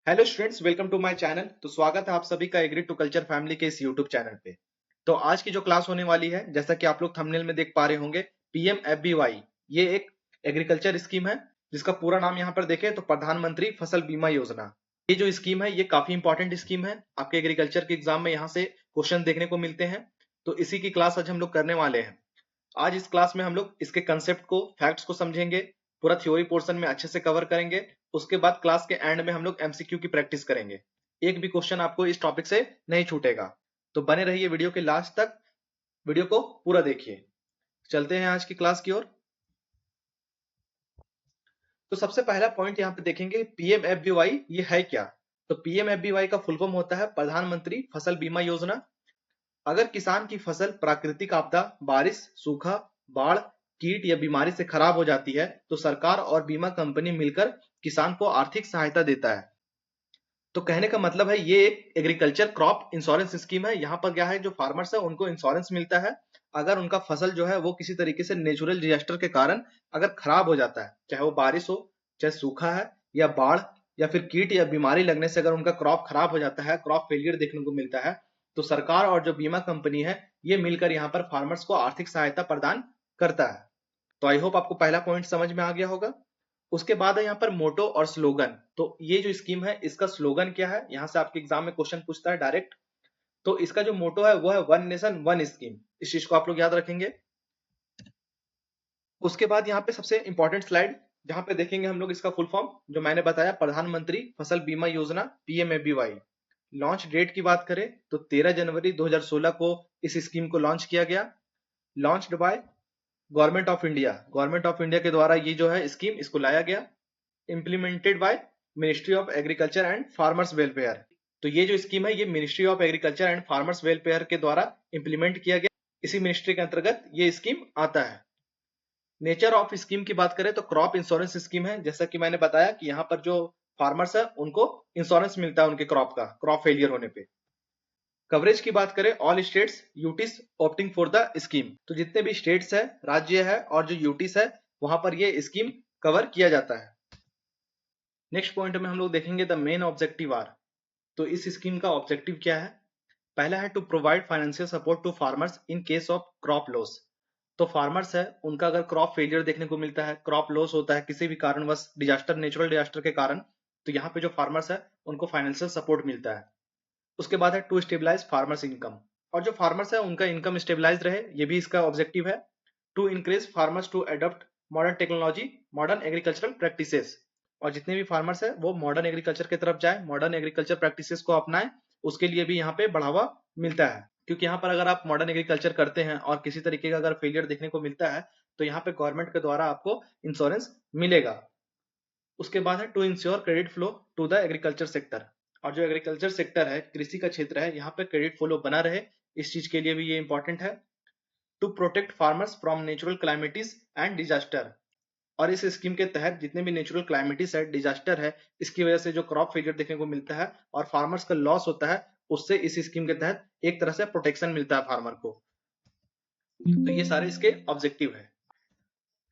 Hello students, welcome to my channel. तो स्वागत है आप सभी का एग्री टू कल्चर फैमिली के इस यूट्यूब चैनल पे। तो आज की जो क्लास होने वाली है, जैसा कि आप लोग थंबनेल में देख पा रहे होंगे, पीएमएफबीवाई ये एक एग्रीकल्चर स्कीम है जिसका पूरा नाम यहाँ पर देखें तो प्रधानमंत्री फसल बीमा योजना। ये जो स्कीम है ये काफी इंपॉर्टेंट स्कीम है। आपके एग्रीकल्चर के एग्जाम में यहाँ से क्वेश्चन देखने को मिलते हैं। तो इसी की क्लास आज हम लोग करने वाले हैं। आज इस क्लास में हम लोग इसके कंसेप्ट को, फैक्ट्स को समझेंगे, पूरा थ्योरी पोर्शन में अच्छे से कवर करेंगे। उसके बाद क्लास के एंड में हम लोग एमसीक्यू की प्रैक्टिस करेंगे। एक भी क्वेश्चन आपको इस टॉपिक से नहीं छूटेगा। तो बने रहिए वीडियो के लास्ट तक, वीडियो को पूरा देखिए। चलते हैं आज की क्लास की ओर। तो सबसे पहला पॉइंट यहाँ पे देखेंगे, पीएमएफबीवाई ये है क्या। तो पीएमएफबीवाई का फुल फॉर्म होता है प्रधानमंत्री फसल बीमा योजना। अगर किसान की फसल प्राकृतिक आपदा, बारिश, सूखा, बाढ़, कीट या बीमारी से खराब हो जाती है तो सरकार और बीमा कंपनी मिलकर किसान को आर्थिक सहायता देता है। तो कहने का मतलब है ये एक एग्रीकल्चर क्रॉप इंश्योरेंस स्कीम है। यहाँ पर क्या है, जो फार्मर्स है उनको इंश्योरेंस मिलता है अगर उनका फसल जो है वो किसी तरीके से नेचुरल डिजास्टर के कारण अगर खराब हो जाता है, चाहे वो बारिश हो, चाहे सूखा है या बाढ़, या फिर कीट या बीमारी लगने से अगर उनका क्रॉप खराब हो जाता है, क्रॉप फेलियर देखने को मिलता है, तो सरकार और जो बीमा कंपनी है ये मिलकर यहाँ पर फार्मर्स को आर्थिक सहायता प्रदान करता है। तो आई होप आपको पहला पॉइंट समझ में आ गया होगा। उसके बाद है यहाँ पर मोटो और स्लोगन। तो ये जो स्कीम है इसका स्लोगन क्या है, यहाँ से आपके एग्जाम में क्वेश्चन पूछता है डायरेक्ट। तो इसका जो मोटो है वो है वन नेशन वन स्कीम। इस चीज को आप लोग याद रखेंगे। उसके बाद यहाँ पे सबसे इंपॉर्टेंट स्लाइड जहाँ पे देखेंगे हम लोग इसका फुल फॉर्म, जो मैंने बताया, प्रधानमंत्री फसल बीमा योजना पीएमएबीवाई। लॉन्च डेट की बात करें तो 13 जनवरी 2016 को इस स्कीम को लॉन्च किया गया। Launched by government of India, government of India के द्वारा ये जो है स्कीम इसको लाया गया। Implemented by ministry of agriculture and farmers welfare. तो ये जो स्कीम है ये ministry of agriculture and farmers welfare के द्वारा इंप्लीमेंट किया गया। इसी मिनिस्ट्री के अंतर्गत ये स्कीम आता है। नेचर ऑफ स्कीम की बात करें तो क्रॉप इंश्योरेंस स्कीम है। जैसा कि मैंने बताया कि यहाँ पर जो फार्मर्स है उनको इंश्योरेंस मिलता है उनके क्रॉप का, क्रॉप फेलियर होने पे। कवरेज की बात करें, all states UTs opting for the scheme. तो जितने भी स्टेट्स है, राज्य है और जो यूटीज है, वहां पर ये स्कीम कवर किया जाता है। नेक्स्ट पॉइंट में हम लोग देखेंगे द मेन ऑब्जेक्टिव आर। तो इस स्कीम का ऑब्जेक्टिव क्या है। पहला है to provide financial support to farmers in case of crop loss. तो फार्मर्स है उनका अगर क्रॉप फेलियर देखने को मिलता है, क्रॉप लॉस होता है किसी भी कारणवश, डिजास्टर, नेचुरल डिजास्टर के कारण, तो यहाँ पे जो फार्मर्स है उनको फाइनेंशियल सपोर्ट मिलता है। उसके बाद है टू स्टेबलाइज फार्मर्स इनकम। और जो फार्मर्स है उनका इनकम स्टेबलाइज रहे, ये भी इसका ऑब्जेक्टिव है। To encourage farmers to adopt modern technology, modern agricultural practices. और जितने भी फार्मर्स है वो मॉडर्न एग्रीकल्चर की तरफ जाए, मॉडर्न एग्रीकल्चर प्रैक्टिसेस को अपनाएं, उसके लिए भी यहाँ पे बढ़ावा मिलता है। क्योंकि यहाँ पर अगर आप मॉडर्न एग्रीकल्चर करते हैं और किसी तरीके का अगर फेलियर देखने को मिलता है तो यहाँ पे गवर्नमेंट के द्वारा आपको इंश्योरेंस मिलेगा। उसके बाद है to insure credit flow to the agriculture sector. और जो एग्रीकल्चर सेक्टर है, कृषि का क्षेत्र है, यहाँ पे क्रेडिट फ्लो बना रहे, इस चीज के लिए भी ये इंपॉर्टेंट है। To protect farmers from natural calamities and disaster. और इस स्कीम के तहत जितने भी नेचुरल क्लाइमेटिस है, डिजास्टर है, इसकी वजह से जो क्रॉप फेलियर देखने को मिलता है और फार्मर्स का लॉस होता है, उससे इस स्कीम के तहत एक तरह से प्रोटेक्शन मिलता है फार्मर को। तो ये सारे इसके ऑब्जेक्टिव है।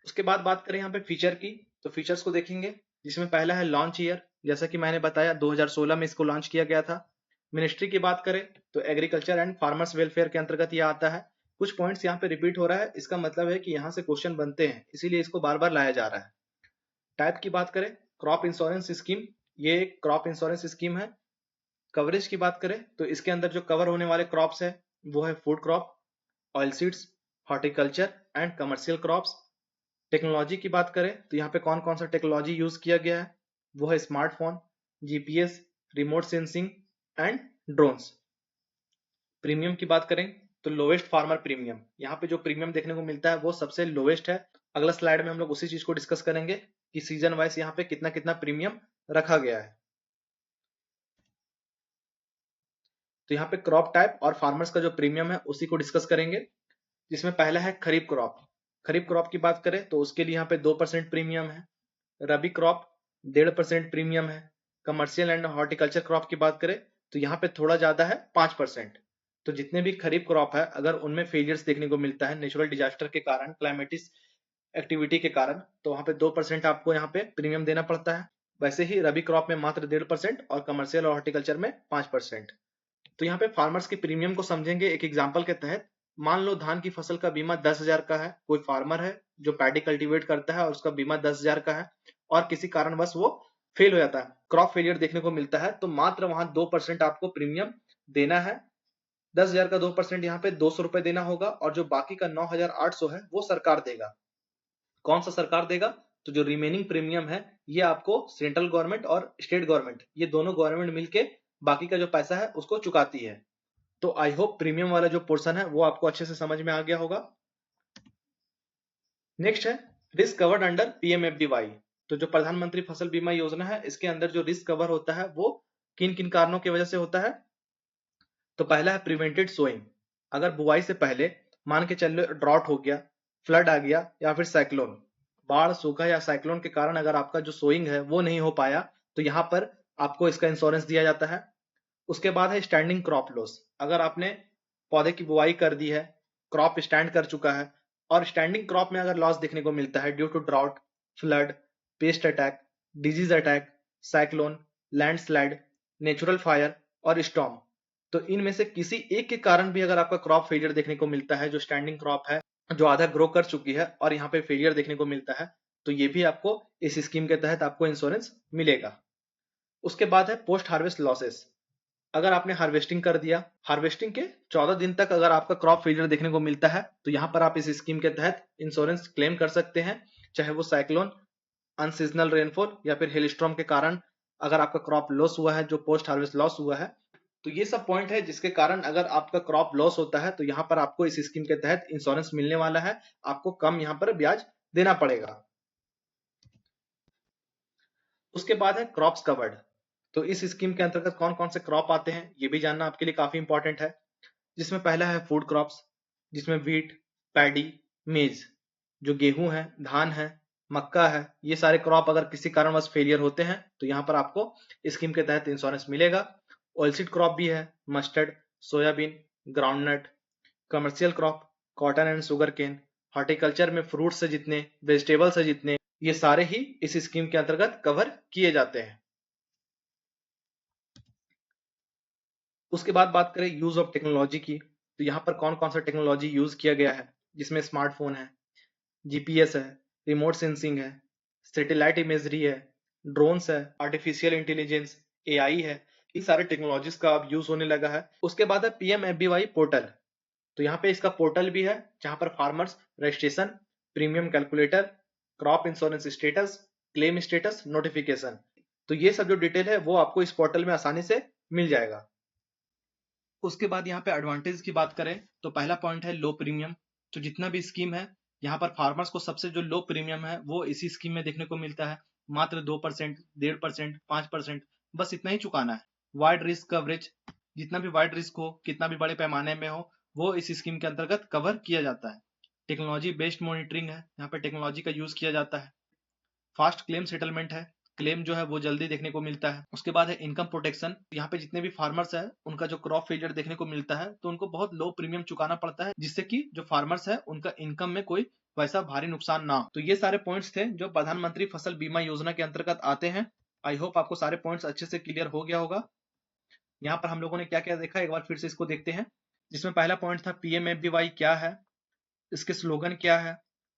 उसके बाद बात करें यहाँ पे फीचर की, तो फीचर्स को देखेंगे, जिसमें पहला है लॉन्च ईयर। जैसा कि मैंने बताया 2016 में इसको लॉन्च किया गया था। मिनिस्ट्री की बात करें तो एग्रीकल्चर एंड फार्मर्स वेलफेयर के अंतर्गत ये आता है। कुछ पॉइंट्स यहाँ पे रिपीट हो रहा है, इसका मतलब है कि यहाँ से क्वेश्चन बनते हैं, इसीलिए इसको बार बार लाया जा रहा है। टाइप की बात करें, क्रॉप इंश्योरेंस स्कीम, ये एक क्रॉप इंश्योरेंस स्कीम है। कवरेज की बात करें तो इसके अंदर जो कवर होने वाले क्रॉप्स है वो है food crop, oil seeds, horticulture and commercial crops. Technology की बात करें तो यहाँ पे कौन कौन सा टेक्नोलॉजी यूज किया गया है, वो है smartphone, GPS, remote sensing and drones. Premium की बात करें तो लोवेस्ट फार्मर प्रीमियम, यहाँ पे जो प्रीमियम देखने को मिलता है वो सबसे लोवेस्ट है। अगला स्लाइड में हम लोग उसी चीज को डिस्कस करेंगे कि सीजन वाइज यहाँ पे कितना कितना प्रीमियम रखा गया है। तो यहाँ पे क्रॉप टाइप और फार्मर्स का जो प्रीमियम है उसी को डिस्कस करेंगे, जिसमें पहला है खरीफ क्रॉप। खरीफ क्रॉप की बात करें तो उसके लिए यहाँ पे 2% प्रीमियम है। रबी क्रॉप 1.5% प्रीमियम है। कमर्शियल एंड हॉर्टिकल्चर क्रॉप की बात करें तो यहाँ पे थोड़ा ज्यादा है, 5%। तो जितने भी खरीफ क्रॉप है अगर उनमें फेलियर्स देखने को मिलता है नेचुरल डिजास्टर के कारण, क्लाइमेटिक एक्टिविटी के कारण, तो वहां पे 2% आपको यहाँ पे प्रीमियम देना पड़ता है। वैसे ही रबी क्रॉप में मात्र 1.5% और कमर्शियल और हॉर्टिकल्चर में 5%। तो यहाँ पे फार्मर्स की प्रीमियम को समझेंगे एक एग्जांपल के तहत। मान लो धान की फसल का बीमा 10,000 का है, कोई फार्मर है जो पैडी कल्टीवेट करता है और उसका बीमा 10,000 का है और किसी कारणवश वो फेल हो जाता है, क्रॉप फेलियर देखने को मिलता है, तो मात्र वहां 2% आपको प्रीमियम देना है। 10,000 का 2% यहाँ पे 200 रुपए देना होगा और जो बाकी का 9,800 है वो सरकार देगा। कौन सा सरकार देगा? तो जो रिमेनिंग प्रीमियम है ये आपको सेंट्रल गवर्नमेंट और स्टेट गवर्नमेंट, ये दोनों गवर्नमेंट मिलके बाकी का जो पैसा है उसको चुकाती है। तो आई होप प्रीमियम वाला जो पोर्शन है वो आपको अच्छे से समझ में आ गया होगा। नेक्स्ट है रिस्क कवर्ड अंडर पीएमएफबीवाई। तो जो प्रधानमंत्री फसल बीमा योजना है इसके अंदर जो रिस्क कवर होता है वो किन किन कारणों की वजह से होता है? तो पहला है प्रिवेंटेड सोइंग। अगर बुआई से पहले मान के चलो ड्रॉट हो गया, फ्लड आ गया या फिर साइक्लोन, बाढ़, सूखा या साइक्लोन के कारण अगर आपका जो सोइंग है वो नहीं हो पाया तो यहाँ पर आपको इसका इंश्योरेंस दिया जाता है। उसके बाद है स्टैंडिंग क्रॉप लॉस। अगर आपने पौधे की बुआई कर दी है, क्रॉप स्टैंड कर चुका है और स्टैंडिंग क्रॉप में अगर लॉस देखने को मिलता है due to drought, flood, pest attack, disease attack, cyclone, landslide, natural fire और स्टॉर्म, तो इनमें से किसी एक के कारण भी अगर आपका क्रॉप फेलियर देखने को मिलता है, जो स्टैंडिंग क्रॉप है जो आधा ग्रो कर चुकी है और यहाँ पे फेलियर देखने को मिलता है, तो ये भी आपको इस स्कीम के तहत आपको इंश्योरेंस मिलेगा। उसके बाद है पोस्ट हार्वेस्ट लॉसेस। अगर आपने हार्वेस्टिंग कर दिया, हार्वेस्टिंग के 14 दिन तक अगर आपका क्रॉप फेलियर देखने को मिलता है तो यहाँ पर आप इस स्कीम के तहत इंश्योरेंस क्लेम कर सकते हैं, चाहे वो साइक्लोन, अनसीजनल रेनफॉल या फिर हेलस्टॉर्म के कारण अगर आपका क्रॉप लॉस हुआ है, जो पोस्ट हार्वेस्ट लॉस हुआ है। तो ये सब पॉइंट है जिसके कारण अगर आपका क्रॉप लॉस होता है तो यहाँ पर आपको इस स्कीम के तहत इंश्योरेंस मिलने वाला है, आपको कम यहाँ पर ब्याज देना पड़ेगा। उसके बाद है क्रॉप्स कवर्ड। तो इस स्कीम के अंतर्गत कौन कौन से क्रॉप आते हैं ये भी जानना आपके लिए काफी इंपॉर्टेंट है। जिसमें पहला है फूड क्रॉप्स, जिसमें व्हीट, पैडी, मेज, जो गेहूं है, धान है, मक्का है, ये सारे क्रॉप अगर किसी कारणवश फेलियर होते हैं तो यहाँ पर आपको स्कीम के तहत इंश्योरेंस मिलेगा। ऑयलसीड क्रॉप भी है, mustard, soybean, groundnut, commercial crop, cotton and sugar cane, horticulture में फ्रूट से जितने, वेजिटेबल से जितने, ये सारे ही इस स्कीम के अंतर्गत कवर किए जाते हैं। उसके बाद बात करें यूज ऑफ टेक्नोलॉजी की, तो यहाँ पर कौन कौन सा टेक्नोलॉजी यूज किया गया है, जिसमें स्मार्टफोन है, जीपीएस है, रिमोट सेंसिंग है, सैटेलाइट इमेजरी है, ड्रोन्स है, आर्टिफिशियल इंटेलिजेंस, एआई है, इन सारे टेक्नोलॉजीज का अब यूज होने लगा है। उसके बाद है पीएमएफबीवाई पोर्टल। तो यहाँ पे इसका पोर्टल भी है जहाँ पर farmers registration, premium calculator, crop insurance status, claim status, notification, तो ये सब जो डिटेल है वो आपको इस पोर्टल में आसानी से मिल जाएगा। उसके बाद यहाँ पे एडवांटेज की बात करें तो पहला पॉइंट है लो प्रीमियम। तो जितना भी स्कीम है यहाँ पर फार्मर्स को सबसे जो लो प्रीमियम है वो इसी स्कीम में देखने को मिलता है, मात्र 2%, 1.5%, 5%, बस इतना ही चुकाना है। वाइड रिस्क कवरेज, जितना भी वाइड रिस्क हो, कितना भी बड़े पैमाने में हो, वो इस स्कीम के अंतर्गत कवर किया जाता है। टेक्नोलॉजी बेस्ड मॉनिटरिंग है, यहाँ पे टेक्नोलॉजी का यूज किया जाता है। फास्ट क्लेम सेटलमेंट है, क्लेम जो है वो जल्दी देखने को मिलता है। उसके बाद है इनकम प्रोटेक्शन। यहाँ पे जितने भी फार्मर्स है उनका जो क्रॉप फेलियर देखने को मिलता है तो उनको बहुत लो प्रीमियम चुकाना पड़ता है, जिससे कि जो फार्मर्स है उनका इनकम में कोई वैसा भारी नुकसान ना हो। तो ये सारे पॉइंट्स थे जो प्रधानमंत्री फसल बीमा योजना के अंतर्गत आते हैं। आई होप आपको सारे पॉइंट्स अच्छे से क्लियर हो गया होगा। यहाँ पर हम लोगों ने क्या क्या देखा एक बार फिर से इसको देखते हैं। जिसमें पहला पॉइंट था पीएमएफबीवाई क्या है, इसके स्लोगन क्या है,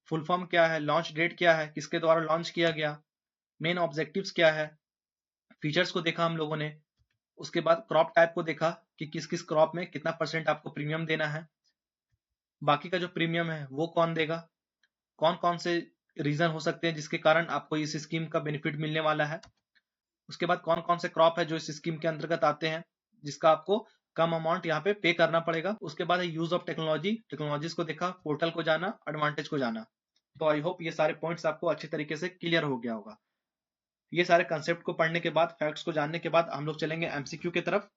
फुल फॉर्म क्या है, लॉन्च डेट क्या है, किसके द्वारा लॉन्च किया गया, मेन ऑब्जेक्टिव्स क्या है, फीचर्स को देखा हम लोगों ने। उसके बाद क्रॉप टाइप को देखा कि किस किस क्रॉप में कितना परसेंट आपको प्रीमियम देना है, बाकी का जो प्रीमियम है वो कौन देगा, कौन कौन से रीजन हो सकते हैं जिसके कारण आपको इस स्कीम का बेनिफिट मिलने वाला है। उसके बाद कौन कौन से क्रॉप है जो इस स्कीम के अंतर्गत आते हैं जिसका आपको कम अमाउंट यहाँ पे करना पड़ेगा। उसके बाद है यूज ऑफ टेक्नोलॉजी, टेक्नोलॉजीज को देखा, पोर्टल को जाना, एडवांटेज को जाना। तो आई होप ये सारे पॉइंट्स आपको अच्छे तरीके से क्लियर हो गया होगा। ये सारे कंसेप्ट को पढ़ने के बाद, फैक्ट्स को जानने के बाद हम लोग चलेंगे एमसीक्यू की तरफ,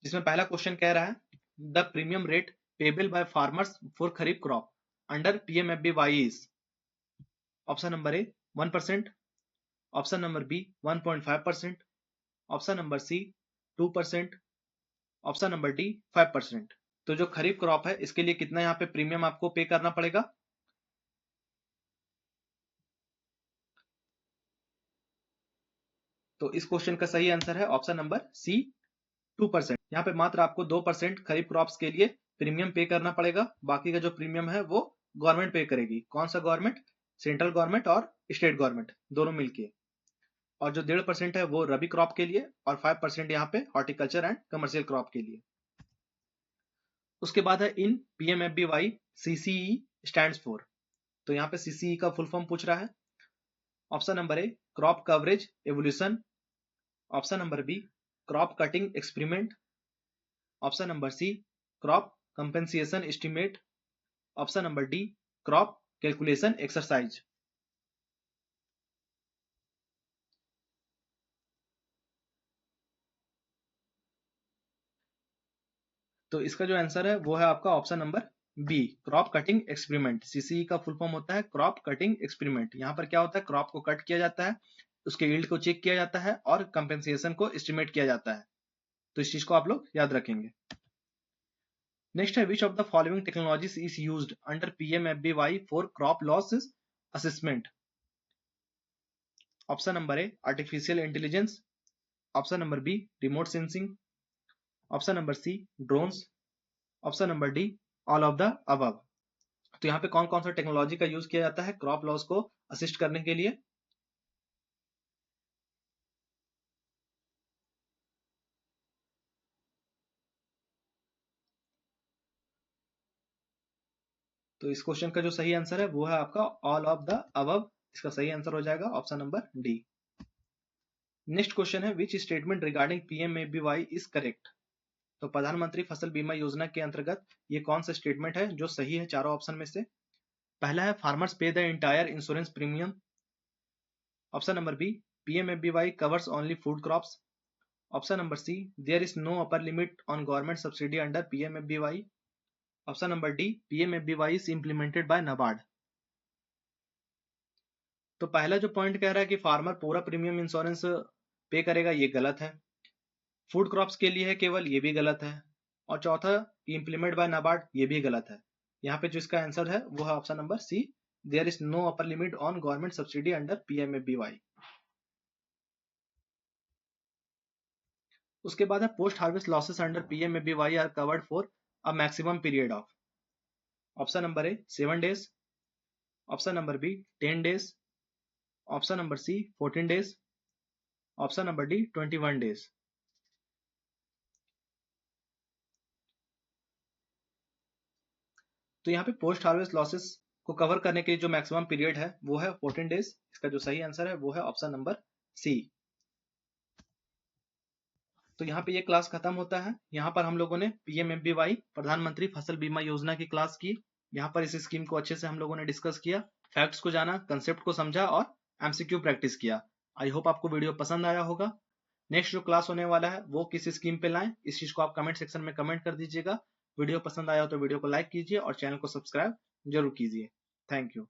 जिसमें पहला क्वेश्चन कह रहा है the premium rate payable by farmers for kharif crop under PMFBY is. Option number A 1%, option number B 1.5%, option number C 2%, option number D 5%। तो जो खरीफ क्रॉप है इसके लिए कितना यहाँ पे प्रीमियम आपको पे करना पड़ेगा? तो इस क्वेश्चन का सही आंसर है ऑप्शन नंबर सी 2%। यहाँ पे मात्र आपको 2% खरीफ क्रॉप्स के लिए प्रीमियम पे करना पड़ेगा, बाकी का जो प्रीमियम है वो गवर्नमेंट पे करेगी। कौन सा गवर्नमेंट? सेंट्रल गवर्नमेंट और स्टेट गवर्नमेंट दोनों मिलके। और जो 1.5% है वो रबी क्रॉप के लिए और 5% यहाँ पे हॉर्टिकल्चर एंड कमर्शियल क्रॉप के लिए। उसके बाद है इन PMFBY CCE स्टैंड्स फॉर। तो यहाँ पे CCE का फुल फॉर्म पूछ रहा है। Option number A crop coverage evolution, option number B crop cutting experiment, option number C crop compensation estimate, option number D crop calculation exercise. तो इसका जो आंसर है वो है आपका option number B crop cutting experiment. CCE का full form होता है क्रॉप कटिंग एक्सपेरिमेंट। यहाँ पर क्या होता है, क्रॉप को कट किया जाता है, उसके यील्ड को चेक किया जाता है और कंपेंसेशन को एस्टिमेट किया जाता है। तो इस चीज को आप लोग याद रखेंगे। नेक्स्ट है which of the following technologies is used under PMFBY for crop loss assessment. Option number A artificial intelligence, option number B remote sensing, option number C drones, option number D all of the above. तो यहाँ पे कौन कौन सा technology का use किया जाता है क्रॉप लॉस को असिस्ट करने के लिए? तो इस क्वेश्चन का जो सही आंसर है वो है आपका ऑल ऑफ द अबव। इसका सही आंसर हो जाएगा option number D. Next question है which statement regarding PMFBY is correct. तो प्रधानमंत्री फसल बीमा योजना के अंतर्गत ये कौन सा स्टेटमेंट है जो सही है चारों ऑप्शन में से? पहला है farmers pay the entire insurance premium, option number B PMFBY covers only food crops, option number C there is no upper limit on government subsidy under PMFBY, option number D PMFBY is implemented by NABARD. तो पहला जो point कह रहा है कि farmer पूरा premium insurance पे करेगा, ये गलत है। फूड क्रॉप्स के लिए है केवल, ये भी गलत है। और चौथा इंप्लीमेंट बाय नाबार्ड, ये भी गलत है। यहाँ पे जो इसका आंसर है वो है option number C there is no upper limit on government subsidy under PMFBY। उसके बाद है post harvest losses under PMFBY are covered for a maximum period of. Option number A 7 days, option number B 10 days, option number C 14 days, option number D 21 days. तो यहाँ पे post harvest losses को cover करने के लिए जो maximum period है वो है 14 डेज। इसका जो सही आंसर है वो है ऑप्शन नंबर सी। तो यहाँ पे ये क्लास खत्म होता है। यहाँ पर हम लोगों ने PMFBY प्रधानमंत्री फसल बीमा योजना की क्लास की। यहाँ पर इस स्कीम को अच्छे से हम लोगों ने डिस्कस किया, फैक्ट्स को जाना, कंसेप्ट को समझा और MCQ प्रैक्टिस किया। आई होप आपको वीडियो पसंद आया होगा। नेक्स्ट जो क्लास होने वाला है वो किस स्कीम पे लाएं, इस चीज को आप कमेंट सेक्शन में कमेंट कर दीजिएगा। वीडियो पसंद आया हो तो वीडियो को लाइक कीजिए और चैनल को सब्सक्राइब जरूर कीजिए। Thank you.